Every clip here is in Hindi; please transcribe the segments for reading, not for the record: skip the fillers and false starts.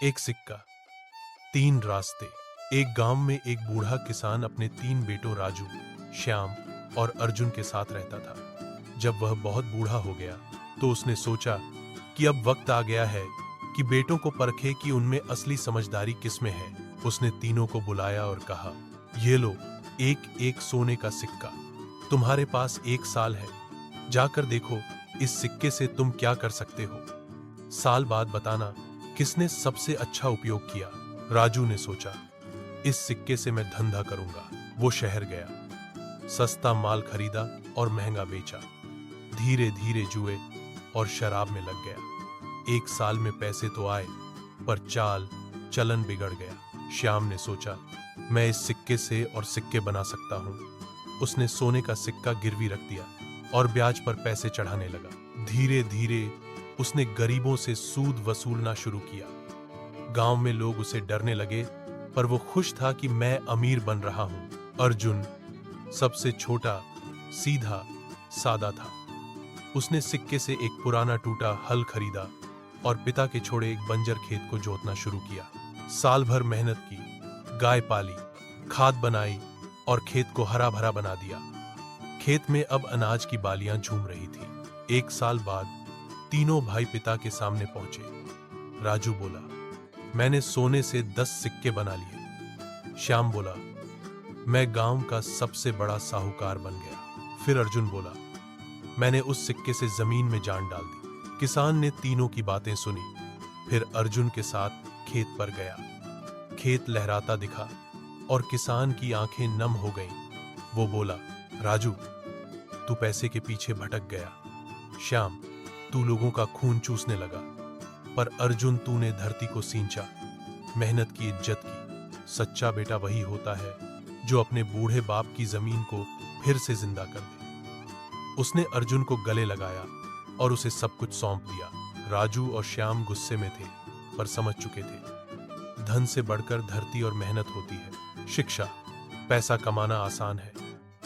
एक सिक्का, तीन रास्ते। एक गांव में एक बूढ़ा किसान अपने तीन बेटों राजू, श्याम और अर्जुन के साथ रहता था। जब वह बहुत बूढ़ा हो गया तो उसने सोचा कि अब वक्त आ गया है कि बेटों को परखे कि उनमें असली समझदारी किसमें है। उसने तीनों को बुलाया और कहा, ये लो, एक एक सोने का सिक्का। तुम्हारे पास 1 साल है, जाकर देखो इस सिक्के से तुम क्या कर सकते हो। साल बाद बताना किसने सबसे अच्छा उपयोग किया। राजू ने सोचा, इस सिक्के से मैं धंधा करूंगा। वो शहर गया, सस्ता माल खरीदा और महंगा बेचा। धीरे धीरे जुए और शराब में लग गया। 1 साल में पैसे तो आए, पर चाल चलन बिगड़ गया। श्याम ने सोचा, मैं इस सिक्के से और सिक्के बना सकता हूं। उसने सोने का सिक्का गिरवी रख दिया और ब्याज पर पैसे चढ़ाने लगा। धीरे धीरे उसने गरीबों से सूद वसूलना शुरू किया। गांव में लोग उसे डरने लगे, पर वो खुश था कि मैं अमीर बन रहा हूं। अर्जुन सबसे छोटा, सीधा, सादा था। उसने सिक्के से एक पुराना टूटा हल खरीदा और पिता के छोड़े एक बंजर खेत को जोतना शुरू किया। साल भर मेहनत की, गाय पाली, खाद बनाई और खेत को हरा भरा बना दिया। खेत में अब अनाज की बालियां झूम रही थी। 1 साल बाद तीनों भाई पिता के सामने पहुंचे। राजू बोला, मैंने सोने से 10 सिक्के बना लिए। श्याम बोला, मैं गांव का सबसे बड़ा साहूकार बन गया। फिर अर्जुन बोला, मैंने उस सिक्के से जमीन में जान डाल दी। किसान ने तीनों की बातें सुनी, फिर अर्जुन के साथ खेत पर गया। खेत लहराता दिखा और किसान की आंखें नम हो गईं। वो बोला, राजू, तू पैसे के पीछे भटक गया। श्याम, तू लोगों का खून चूसने लगा। पर अर्जुन, तूने धरती को सींचा, मेहनत की इज्जत की। सच्चा बेटा वही होता है जो अपने बूढ़े बाप की जमीन को फिर से जिंदा कर दे। उसने अर्जुन को गले लगाया और उसे सब कुछ सौंप दिया। राजू और श्याम गुस्से में थे, पर समझ चुके थे, धन से बढ़कर धरती और मेहनत होती है। शिक्षा, पैसा कमाना आसान है,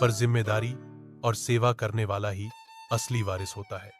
पर जिम्मेदारी और सेवा करने वाला ही असली वारिस होता है।